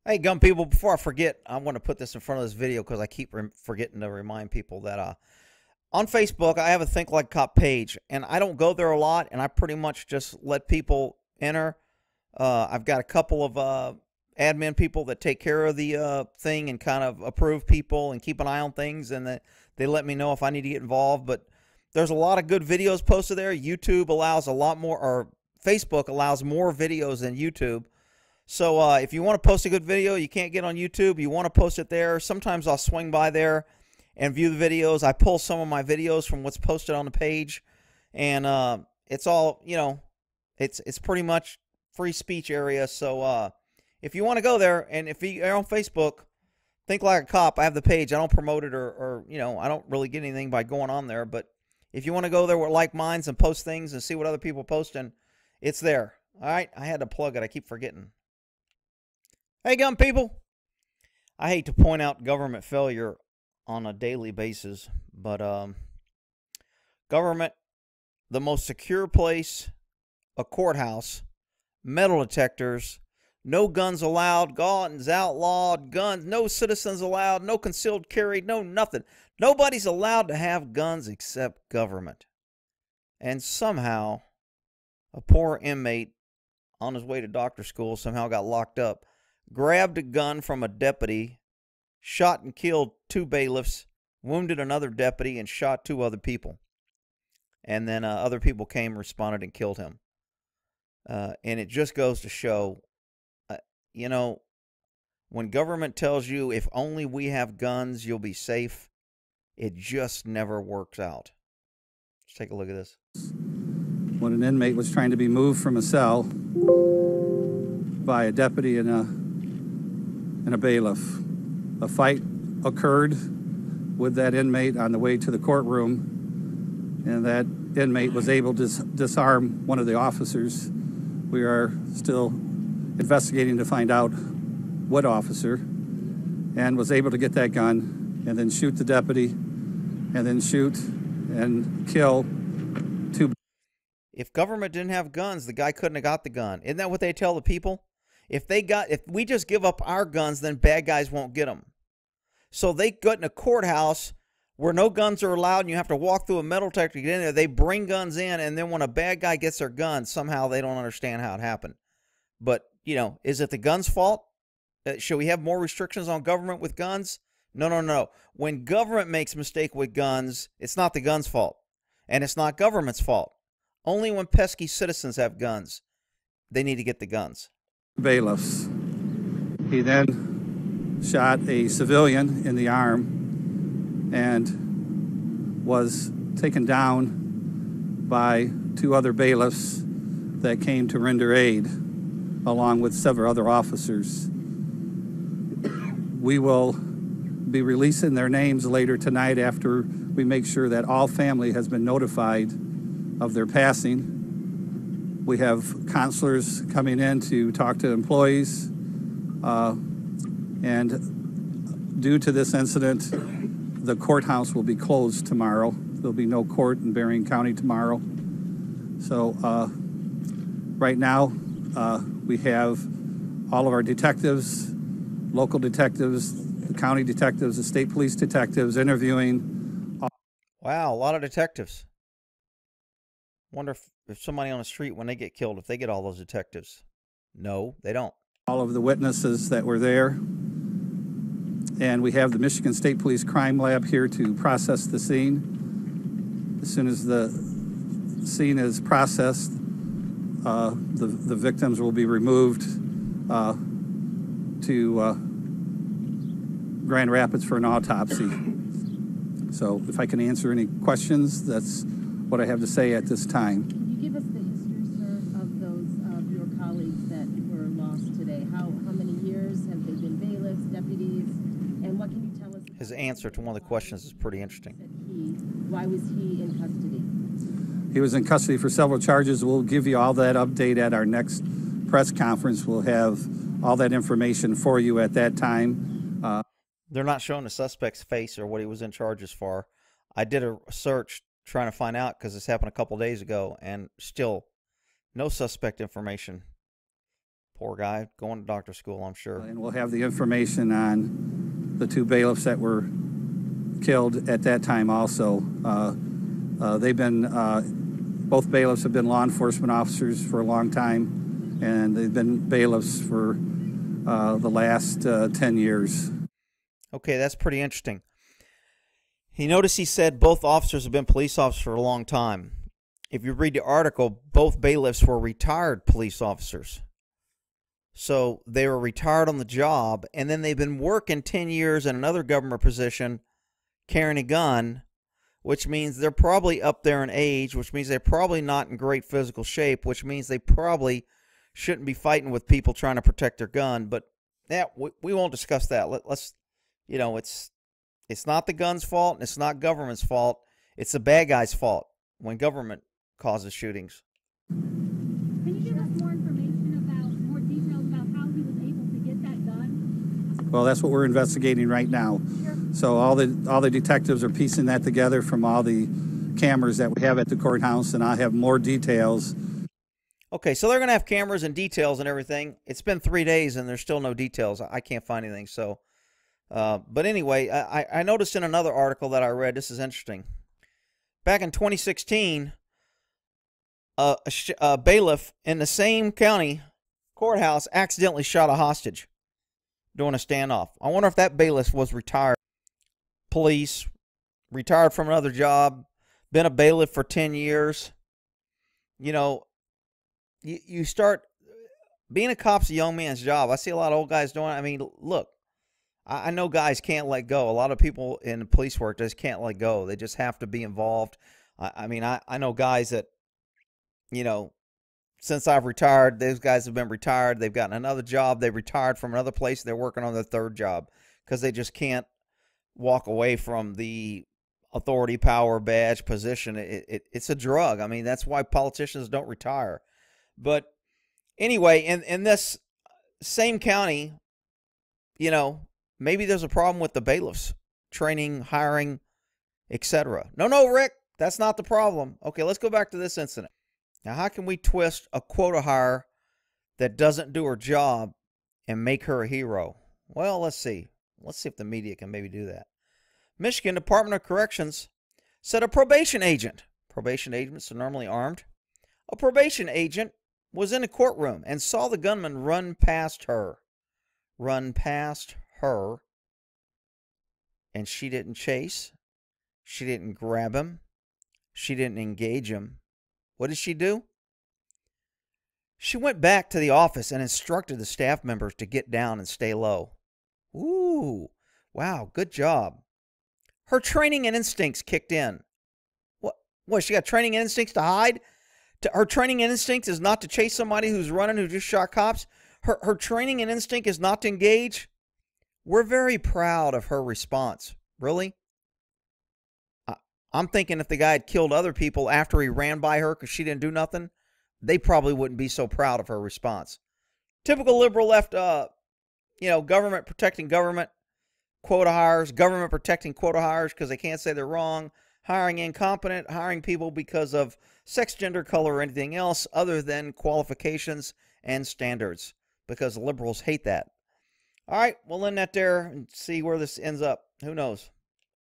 Hey, gun people, before I forget, I want to put this in front of this video because I keep forgetting to remind people that on Facebook, I have a Think Like Cop page, and I don't go there a lot, and I pretty much just let people enter. I've got a couple of admin people that take care of the thing and kind of approve people and keep an eye on things, and that they let me know if I need to get involved. But there's a lot of good videos posted there. YouTube allows a lot more, or Facebook allows more videos than YouTube. So if you want to post a good video, you can't get on YouTube, you want to post it there. Sometimes I'll swing by there and view the videos. I pull some of my videos from what's posted on the page, and it's all, you know, it's pretty much free speech area. So if you want to go there, and if you're on Facebook, Think Like a Cop, I have the page. I don't promote it, or you know, I don't really get anything by going on there. But if you want to go there with like minds and post things and see what other people are posting, it's there. All right, I had to plug it. I keep forgetting. Hey, gun people. I hate to point out government failure on a daily basis, but government, the most secure place, a courthouse, metal detectors, no guns allowed, guns outlawed, guns, no citizens allowed, no concealed carry, no nothing. Nobody's allowed to have guns except government. And somehow, a poor inmate on his way to doctor school somehow got locked up, grabbed a gun from a deputy, shot and killed 2 bailiffs, wounded another deputy, and shot 2 other people. And then other people came, responded, and killed him. And it just goes to show, you know, when government tells you if only we have guns, you'll be safe, it just never works out. Let's take a look at this. When an inmate was trying to be moved from a cell by a deputy and a bailiff, a fight occurred with that inmate on the way to the courtroom, and that inmate was able to disarm one of the officers. We are still investigating to find out what officer, and was able to get that gun and then shoot the deputy and then shoot and kill 2. If government didn't have guns, the guy couldn't have got the gun. Isn't that what they tell the people? If we just give up our guns, then bad guys won't get them. So they get in a courthouse where no guns are allowed, and you have to walk through a metal detector to get in there. They bring guns in, and then when a bad guy gets their gun, somehow they don't understand how it happened. But, you know, is it the gun's fault? Should we have more restrictions on government with guns? No, no, no. When government makes a mistake with guns, it's not the gun's fault, and it's not government's fault. Only when pesky citizens have guns, they need to get the guns. Bailiffs. He then shot a civilian in the arm and was taken down by 2 other bailiffs that came to render aid, along with several other officers. We will be releasing their names later tonight after we make sure that all family has been notified of their passing. We have counselors coming in to talk to employees, and due to this incident, the courthouse will be closed tomorrow. There'll be no court in Berrien County tomorrow. So right now, we have all of our detectives, local detectives, the county detectives, the state police detectives interviewing. Wow, a lot of detectives. Wonder if somebody on the street, when they get killed, if they get all those detectives. No, they don't. All of the witnesses that were there. And we have the Michigan State Police Crime Lab here to process the scene. As soon as the scene is processed, the victims will be removed to Grand Rapids for an autopsy. So if I can answer any questions, that's what I have to say at this time. Can you give us the history, sir, of those of your colleagues that were lost today? How many years have they been bailiffs, deputies, and what can you tell us? His answer to one of the questions is pretty interesting. Why was he in custody? He was in custody for several charges. We'll give you all that update at our next press conference. We'll have all that information for you at that time. They're not showing the suspect's face or what he was in charges for. I did a search trying to find out because this happened a couple days ago, and still no suspect information Poor guy going to doctor school, I'm sure. And we'll have the information on the 2 bailiffs that were killed at that time also. They've been, both bailiffs have been law enforcement officers for a long time, and they've been bailiffs for the last 10 years. Okay, that's pretty interesting. He said both officers have been police officers for a long time. If you read the article, both bailiffs were retired police officers. So they were retired on the job, and then they've been working 10 years in another government position carrying a gun, which means they're probably up there in age, which means they're probably not in great physical shape, which means they probably shouldn't be fighting with people trying to protect their gun. But yeah, we won't discuss that. Let's, you know, it's not the gun's fault, and it's not government's fault. It's the bad guy's fault when government causes shootings. Can you give us more information about, more details about how he was able to get that gun? Well, that's what we're investigating right now. Sure. So all the detectives are piecing that together from all the cameras that we have at the courthouse, and I have more details. Okay, so they're going to have cameras and details and everything. It's been 3 days, and there's still no details. I can't find anything. So, but anyway, I noticed in another article that I read, this is interesting. Back in 2016, a bailiff in the same county courthouse accidentally shot a hostage during a standoff. I wonder if that bailiff was retired police, retired from another job, been a bailiff for 10 years. You know, you start being a cop's a young man's job. I see a lot of old guys doing it. I mean, look, I know guys can't let go. A lot of people in police work just can't let go. They just have to be involved. I mean, I know guys that, you know, since I've retired, those guys have been retired. They've gotten another job. They retired from another place. They're working on their 3rd job because they just can't walk away from the authority, power, badge, position. It's a drug. I mean, that's why politicians don't retire. But anyway, in this same county, you know, maybe there's a problem with the bailiffs, training, hiring, etc. No, Rick, that's not the problem. Okay, let's go back to this incident. Now, how can we twist a quota hire that doesn't do her job and make her a hero? Well, let's see. Let's see if the media can maybe do that. Michigan Department of Corrections said a probation agents are normally armed. A probation agent was in a courtroom and saw the gunman run past her. And she didn't chase. She didn't grab him. She didn't engage him. What did she do? She went back to the office and instructed the staff members to get down and stay low. Ooh, wow, good job. Her training and instincts kicked in. What, she got training and instincts to hide? Her training and instinct is not to chase somebody who's running, who just shot cops? Her training and instinct is not to engage? We're very proud of her response. Really? I'm thinking if the guy had killed other people after he ran by her because she didn't do nothing, they probably wouldn't be so proud of her response. Typical liberal left, you know, government protecting government, quota hires, government protecting quota hires because they can't say they're wrong, hiring incompetent, hiring people because of sex, gender, color, or anything else other than qualifications and standards, because liberals hate that. All right, we'll end that there and see where this ends up. Who knows?